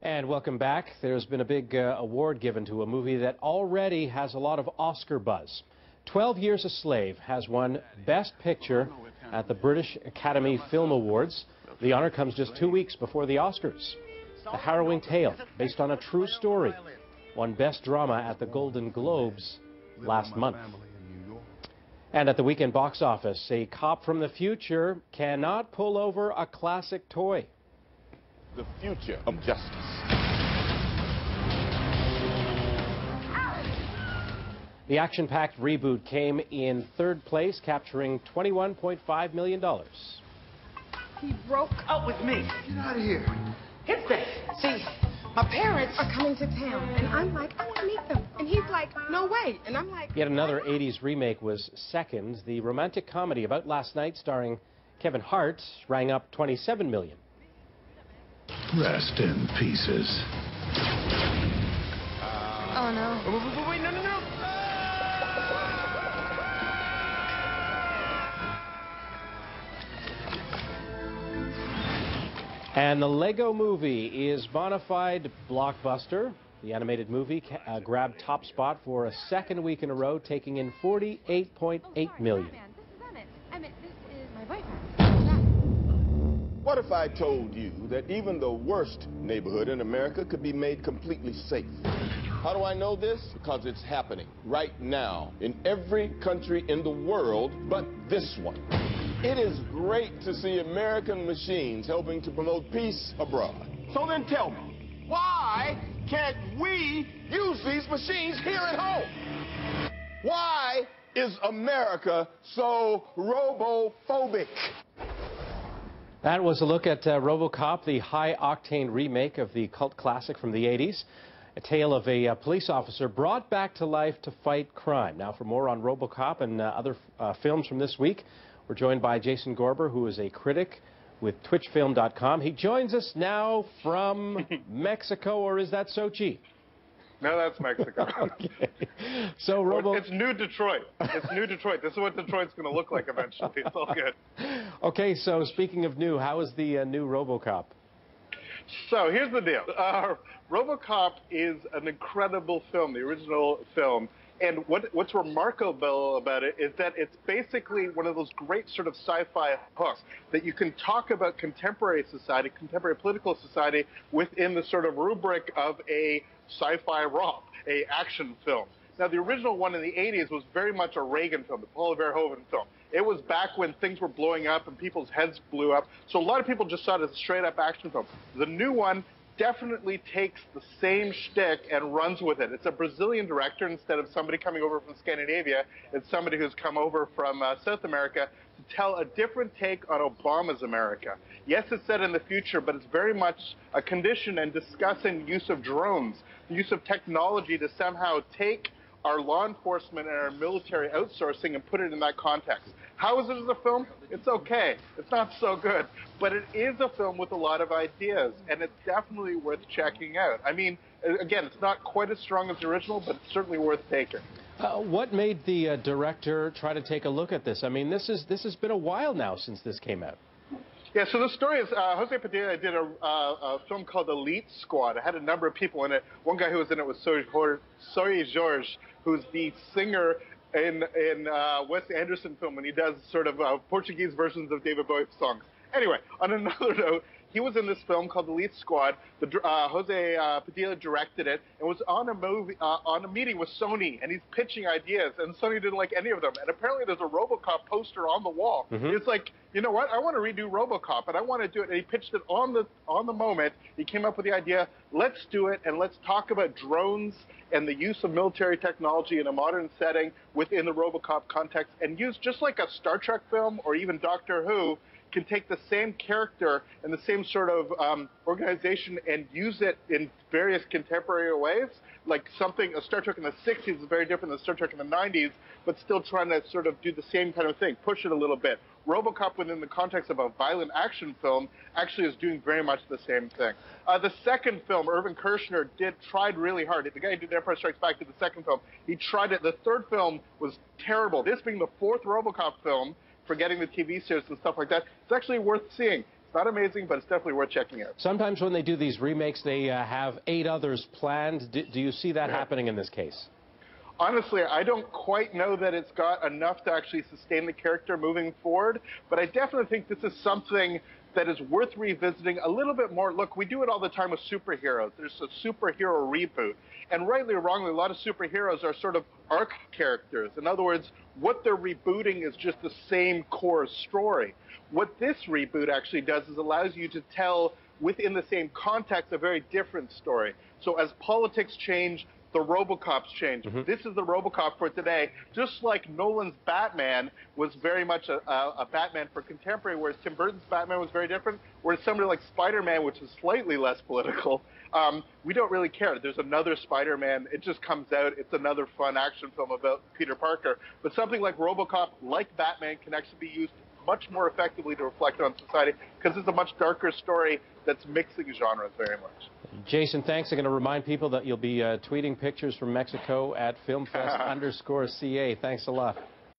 And welcome back. There's been a big award given to a movie that already has a lot of Oscar buzz. 12 Years a Slave has won Best Picture at the British Academy Film Awards. The honor comes just 2 weeks before the Oscars. The harrowing tale, based on a true story, won Best Drama at the Golden Globes last month. And at the weekend box office, a cop from the future cannot pull over a classic toy. The future of justice. The action-packed reboot came in third place, capturing $21.5 million. He broke up with me. Get out of here. It's that. See, my parents are coming to town, and I'm like, I want to meet them. And he's like, no way. And I'm like... Yet another 80s remake was second. The romantic comedy About Last Night, starring Kevin Hart, rang up $27 million. Rest in pieces. Oh, no. Wait, no. And the Lego Movie is bona fide blockbuster. The animated movie grabbed top spot for a second week in a row, taking in $48.8 million. This is my boyfriend. What if I told you that even the worst neighborhood in America could be made completely safe? How do I know this? Because it's happening right now in every country in the world but this one. It is great to see American machines helping to promote peace abroad. So then tell me, why can't we use these machines here at home? Why is America so robophobic? That was a look at ROBOCOP, the high-octane remake of the cult classic from the 80s. A tale of a police officer brought back to life to fight crime. Now, for more on ROBOCOP and other films from this week, we're joined by Jason Gorber, who is a critic with twitchfilm.com. He joins us now from Mexico, or is that Sochi? No, that's Mexico. Okay. So, it's New Detroit. It's New Detroit. This is what Detroit's going to look like eventually. It's all good. Okay, so speaking of new, how is the new ROBOCOP? So here's the deal. ROBOCOP is an incredible film, the original film. And what's remarkable about it is that it's basically one of those great sort of sci-fi hooks that you can talk about contemporary society, contemporary political society within the sort of rubric of a sci-fi romp, a action film. Now, the original one in the 80s was very much a Reagan film, the Paul Verhoeven film. It was back when things were blowing up and people's heads blew up. So a lot of people just saw it as a straight-up action film. The new one definitely takes the same shtick and runs with it. It's a Brazilian director instead of somebody coming over from Scandinavia. It's somebody who's come over from South America to tell a different take on Obama's America. Yes, it's set in the future, but it's very much a condition and discussing the use of drones, the use of technology to somehow take our law enforcement and our military outsourcing and put it in that context. How is it as a film? It's okay. It's not so good. But it is a film with a lot of ideas, and it's definitely worth checking out. I mean, again, it's not quite as strong as the original, but it's certainly worth taking. What made the director try to take a look at this? I mean, this has been a while now since this came out. Yeah, so the story is Jose Padilla did a film called Elite Squad. It had a number of people in it. One guy who was in it was Soy Jorge, who's the singer in Wes Anderson film when he does sort of Portuguese versions of David Bowie songs. Anyway, on another note, he was in this film called Elite Squad. Jose Padilla directed it and was on a meeting with Sony, and he's pitching ideas, and Sony didn't like any of them. And apparently there's a ROBOCOP poster on the wall. It's like, you know what? I want to redo ROBOCOP, and I want to do it. And he pitched it on the moment. He came up with the idea, let's do it, and let's talk about drones and the use of military technology in a modern setting within the ROBOCOP context, and use just like a Star Trek film or even Doctor Who, can take the same character and the same sort of organization and use it in various contemporary ways. Like a Star Trek in the 60s is very different than Star Trek in the 90s, but still trying to sort of do the same kind of thing, push it a little bit. ROBOCOP, within the context of a violent action film, actually is doing very much the same thing. The second film, Irvin Kershner tried really hard. The guy who did Empire Strikes Back did the second film. He tried it. The third film was terrible. This being the fourth ROBOCOP film, forgetting the TV series and stuff like that, it's actually worth seeing. It's not amazing, but it's definitely worth checking out. Sometimes when they do these remakes, they have 8 others planned. Do you see that happening in this case? Honestly, I don't quite know that it's got enough to actually sustain the character moving forward, but I definitely think this is something that is worth revisiting a little bit more. Look, we do it all the time with superheroes. There's a superhero reboot. And rightly or wrongly, a lot of superheroes are sort of arc characters. In other words, what they're rebooting is just the same core story. What this reboot actually does is allows you to tell within the same context a very different story. So as politics change, the ROBOCOPs change. This is the ROBOCOP for today. Just like Nolan's Batman was very much a Batman for contemporary, whereas Tim Burton's Batman was very different, whereas somebody like Spider-Man, which is slightly less political, we don't really care. There's another Spider-Man. It just comes out. It's another fun action film about Peter Parker. But something like ROBOCOP, like Batman, can actually be used much more effectively to reflect on society because it's a much darker story that's mixing genres very much. Jason, thanks. I'm going to remind people that you'll be tweeting pictures from Mexico at Filmfest_CA. Thanks a lot.